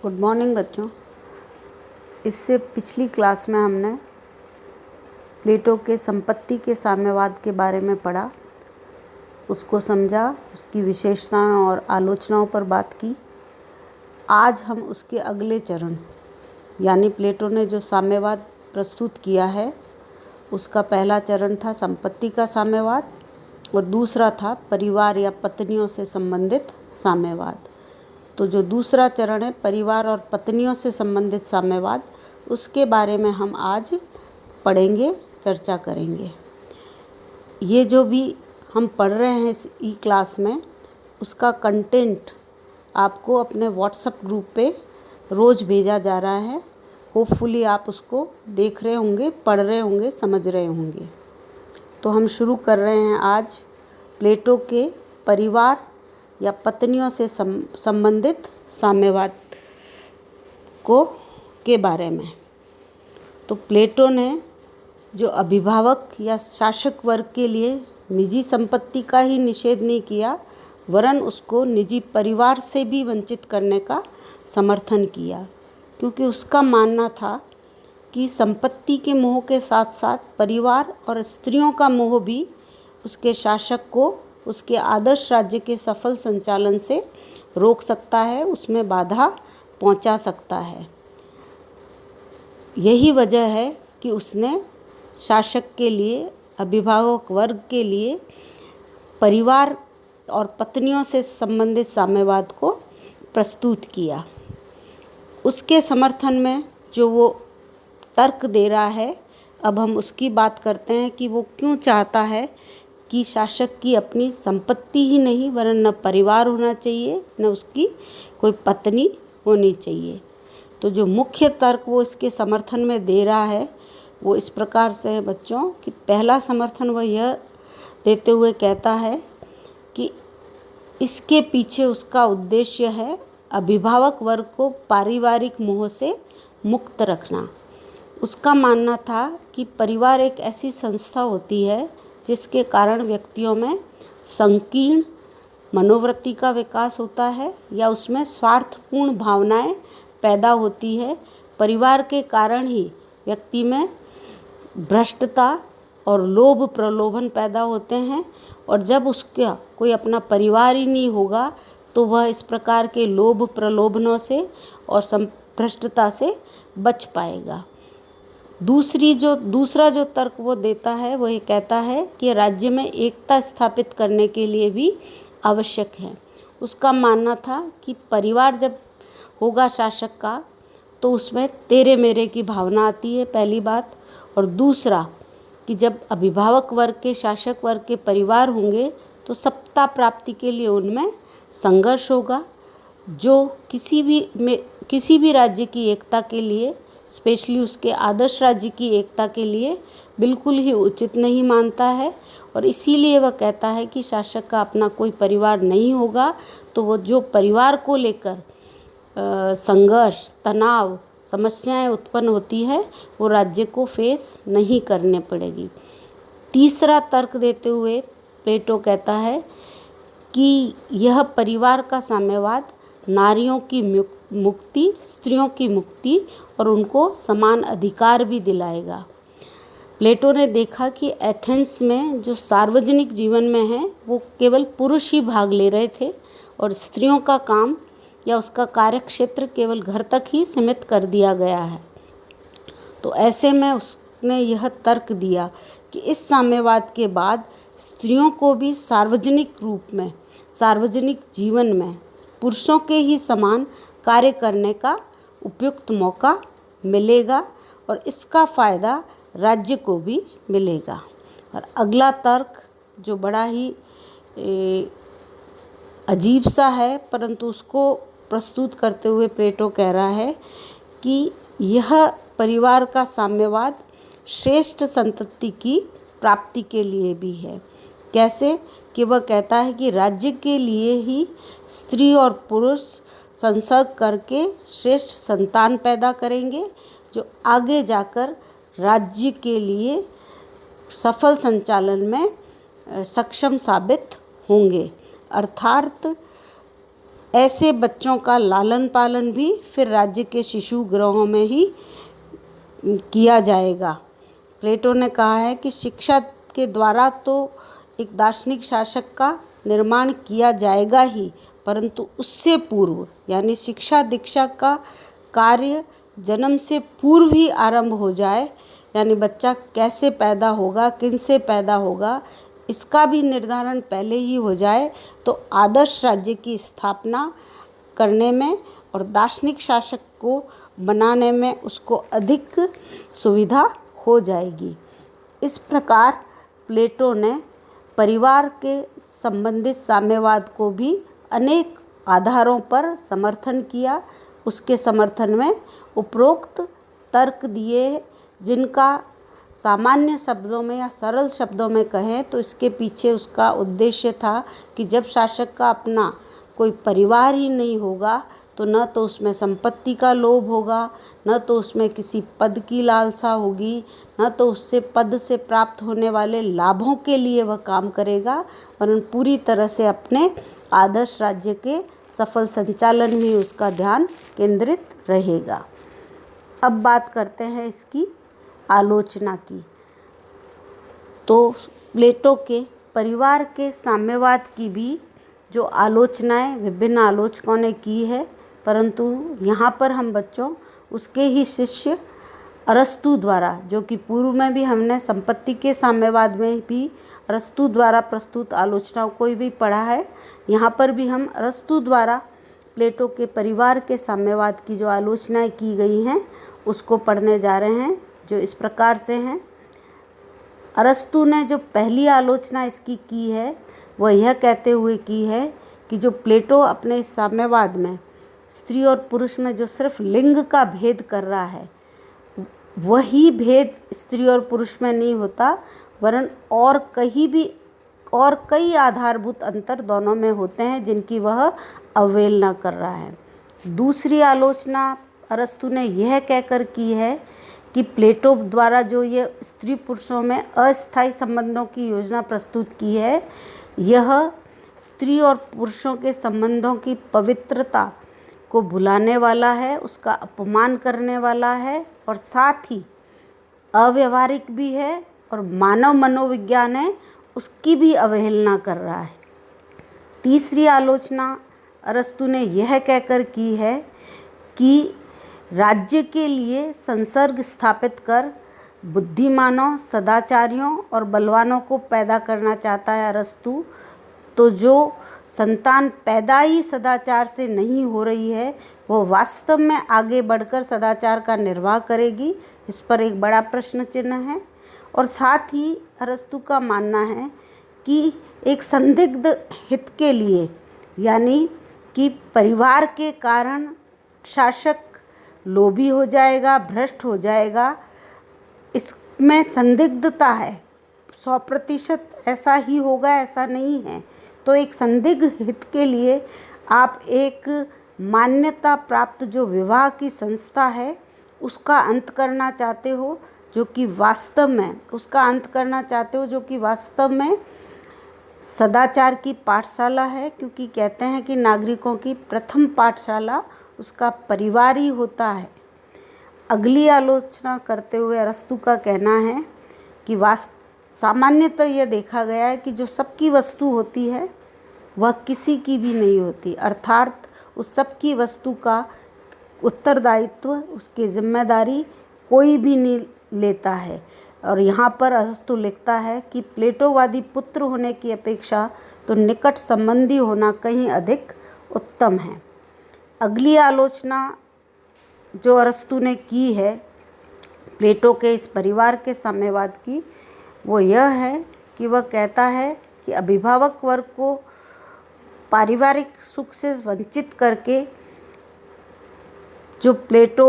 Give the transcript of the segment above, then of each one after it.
Good morning बच्चों। इससे पिछली क्लास में हमने प्लेटो के संपत्ति के साम्यवाद के बारे में पढ़ा, उसको समझा, उसकी विशेषताओं और आलोचनाओं पर बात की। आज हम उसके अगले चरण यानी प्लेटो ने जो साम्यवाद प्रस्तुत किया है उसका पहला चरण था संपत्ति का साम्यवाद और दूसरा था परिवार या पत्नियों से संबंधित साम्यवाद। तो जो दूसरा चरण है परिवार और पत्नियों से संबंधित साम्यवाद, उसके बारे में हम आज पढ़ेंगे, चर्चा करेंगे। ये जो भी हम पढ़ रहे हैं इस ई क्लास में, उसका कंटेंट आपको अपने व्हाट्सएप ग्रुप पे रोज़ भेजा जा रहा है। होपफुली आप उसको देख रहे होंगे, पढ़ रहे होंगे, समझ रहे होंगे। तो हम शुरू कर रहे हैं आज प्लेटो के परिवार या पत्नियों से संबंधित साम्यवाद के बारे में। तो प्लेटो ने जो अभिभावक या शासक वर्ग के लिए निजी संपत्ति का ही निषेध नहीं किया, वरन उसको निजी परिवार से भी वंचित करने का समर्थन किया, क्योंकि उसका मानना था कि संपत्ति के मोह के साथ साथ परिवार और स्त्रियों का मोह भी उसके शासक को उसके आदर्श राज्य के सफल संचालन से रोक सकता है, उसमें बाधा पहुंचा सकता है। यही वजह है कि उसने शासक के लिए, अभिभावक वर्ग के लिए परिवार और पत्नियों से संबंधित साम्यवाद को प्रस्तुत किया। उसके समर्थन में जो वो तर्क दे रहा है, अब हम उसकी बात करते हैं कि वो क्यों चाहता है कि शासक की अपनी संपत्ति ही नहीं वरन न परिवार होना चाहिए, न उसकी कोई पत्नी होनी चाहिए। तो जो मुख्य तर्क वो इसके समर्थन में दे रहा है वो इस प्रकार से है बच्चों कि पहला समर्थन वह यह देते हुए कहता है कि इसके पीछे उसका उद्देश्य है अभिभावक वर्ग को पारिवारिक मोह से मुक्त रखना। उसका मानना था कि परिवार एक ऐसी संस्था होती है जिसके कारण व्यक्तियों में संकीर्ण मनोवृत्ति का विकास होता है या उसमें स्वार्थपूर्ण भावनाएं पैदा होती है। परिवार के कारण ही व्यक्ति में भ्रष्टता और लोभ प्रलोभन पैदा होते हैं, और जब उसका कोई अपना परिवार ही नहीं होगा तो वह इस प्रकार के लोभ प्रलोभनों से और भ्रष्टता से बच पाएगा। दूसरा जो तर्क वो देता है वो ये कहता है कि राज्य में एकता स्थापित करने के लिए भी आवश्यक है। उसका मानना था कि परिवार जब होगा शासक का तो उसमें तेरे मेरे की भावना आती है, पहली बात। और दूसरा कि जब अभिभावक वर्ग के, शासक वर्ग के परिवार होंगे तो सत्ता प्राप्ति के लिए उनमें संघर्ष होगा, जो किसी भी राज्य की एकता के लिए, स्पेशली उसके आदर्श राज्य की एकता के लिए बिल्कुल ही उचित नहीं मानता है। और इसीलिए वह कहता है कि शासक का अपना कोई परिवार नहीं होगा तो वो जो परिवार को लेकर संघर्ष, तनाव, समस्याएं उत्पन्न होती है वो राज्य को फेस नहीं करने पड़ेगी। तीसरा तर्क देते हुए प्लेटो कहता है कि यह परिवार का साम्यवाद नारियों की मुक्ति, स्त्रियों की मुक्ति और उनको समान अधिकार भी दिलाएगा। प्लेटो ने देखा कि एथेंस में जो सार्वजनिक जीवन में है वो केवल पुरुष ही भाग ले रहे थे और स्त्रियों का काम या उसका कार्यक्षेत्र केवल घर तक ही सीमित कर दिया गया है। तो ऐसे में उसने यह तर्क दिया कि इस साम्यवाद के बाद स्त्रियों को भी सार्वजनिक रूप में, सार्वजनिक जीवन में पुरुषों के ही समान कार्य करने का उपयुक्त मौका मिलेगा और इसका फ़ायदा राज्य को भी मिलेगा। और अगला तर्क जो बड़ा ही अजीब सा है, परंतु उसको प्रस्तुत करते हुए प्लेटो कह रहा है कि यह परिवार का साम्यवाद श्रेष्ठ संतति की प्राप्ति के लिए भी है। कैसे? कि वह कहता है कि राज्य के लिए ही स्त्री और पुरुष संसर्ग करके श्रेष्ठ संतान पैदा करेंगे जो आगे जाकर राज्य के लिए सफल संचालन में सक्षम साबित होंगे। अर्थात ऐसे बच्चों का लालन पालन भी फिर राज्य के शिशु गृहों में ही किया जाएगा। प्लेटो ने कहा है कि शिक्षा के द्वारा तो एक दार्शनिक शासक का निर्माण किया जाएगा ही, परंतु उससे पूर्व यानी शिक्षा दीक्षा का कार्य जन्म से पूर्व ही आरंभ हो जाए, यानी बच्चा कैसे पैदा होगा, किन से पैदा होगा, इसका भी निर्धारण पहले ही हो जाए, तो आदर्श राज्य की स्थापना करने में और दार्शनिक शासक को बनाने में उसको अधिक सुविधा हो जाएगी। इस प्रकार प्लेटो ने परिवार के संबंधित साम्यवाद को भी अनेक आधारों पर समर्थन किया। उसके समर्थन में उपरोक्त तर्क दिए, जिनका सामान्य शब्दों में या सरल शब्दों में कहें तो इसके पीछे उसका उद्देश्य था कि जब शासक का अपना कोई परिवार ही नहीं होगा तो न तो उसमें संपत्ति का लोभ होगा, न तो उसमें किसी पद की लालसा होगी, न तो उससे पद से प्राप्त होने वाले लाभों के लिए वह काम करेगा, वरन पूरी तरह से अपने आदर्श राज्य के सफल संचालन में उसका ध्यान केंद्रित रहेगा। अब बात करते हैं इसकी आलोचना की। तो प्लेटो के परिवार के साम्यवाद की भी जो आलोचनाएं विभिन्न आलोचकों ने की है, परंतु यहाँ पर हम बच्चों उसके ही शिष्य अरस्तु द्वारा, जो कि पूर्व में भी हमने संपत्ति के साम्यवाद में भी अरस्तु द्वारा प्रस्तुत आलोचनाओं को भी पढ़ा है, यहाँ पर भी हम अरस्तु द्वारा प्लेटो के परिवार के साम्यवाद की जो आलोचनाएं की गई हैं उसको पढ़ने जा रहे हैं, जो इस प्रकार से हैं। अरस्तु ने जो पहली आलोचना इसकी की है वह यह कहते हुए की है कि जो प्लेटो अपने इस साम्यवाद में स्त्री और पुरुष में जो सिर्फ लिंग का भेद कर रहा है, वही भेद स्त्री और पुरुष में नहीं होता, वरन और कई आधारभूत अंतर दोनों में होते हैं जिनकी वह अवहेलना कर रहा है। दूसरी आलोचना अरस्तु ने यह कहकर की है कि प्लेटो द्वारा जो ये स्त्री पुरुषों में अस्थायी संबंधों की योजना प्रस्तुत की है, यह स्त्री और पुरुषों के संबंधों की पवित्रता को भुलाने वाला है, उसका अपमान करने वाला है और साथ ही अव्यवहारिक भी है और मानव मनोविज्ञान है उसकी भी अवहेलना कर रहा है। तीसरी आलोचना अरस्तु ने यह कहकर की है कि राज्य के लिए संसर्ग स्थापित कर बुद्धिमानों, सदाचारियों और बलवानों को पैदा करना चाहता है अरस्तु। तो जो संतान पैदा ही सदाचार से नहीं हो रही है वो वास्तव में आगे बढ़कर सदाचार का निर्वाह करेगी, इस पर एक बड़ा प्रश्न चिन्ह है। और साथ ही अरस्तु का मानना है कि एक संदिग्ध हित के लिए, यानी कि परिवार के कारण शासक लोभी हो जाएगा, भ्रष्ट हो जाएगा, इसमें संदिग्धता है। 100% ऐसा ही होगा ऐसा नहीं है। तो एक संदिग्ध हित के लिए आप एक मान्यता प्राप्त जो विवाह की संस्था है उसका अंत करना चाहते हो, जो कि वास्तव में सदाचार की पाठशाला है, क्योंकि कहते हैं कि नागरिकों की प्रथम पाठशाला उसका परिवार ही होता है। अगली आलोचना करते हुए अरस्तु का कहना है कि सामान्यतः यह देखा गया है कि जो सबकी वस्तु होती है वह किसी की भी नहीं होती, अर्थात उस सबकी वस्तु का उत्तरदायित्व, उसकी जिम्मेदारी कोई भी नहीं लेता है। और यहाँ पर अरस्तु लिखता है कि प्लेटोवादी पुत्र होने की अपेक्षा तो निकट संबंधी होना कहीं अधिक उत्तम है। अगली आलोचना जो अरस्तु ने की है प्लेटो के इस परिवार के साम्यवाद की, वो यह है कि वह कहता है कि अभिभावक वर्ग को पारिवारिक सुख से वंचित करके जो प्लेटो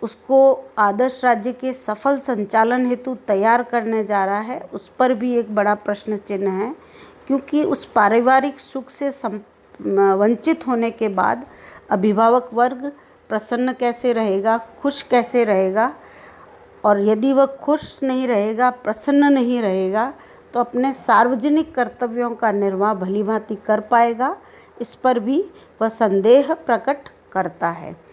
उसको आदर्श राज्य के सफल संचालन हेतु तैयार करने जा रहा है, उस पर भी एक बड़ा प्रश्न चिन्ह है, क्योंकि उस पारिवारिक सुख से वंचित होने के बाद अभिभावक वर्ग प्रसन्न कैसे रहेगा, खुश कैसे रहेगा। और यदि वह खुश नहीं रहेगा, प्रसन्न नहीं रहेगा, तो अपने सार्वजनिक कर्तव्यों का निर्वाह भली भांति कर पाएगा इस पर भी वह संदेह प्रकट करता है।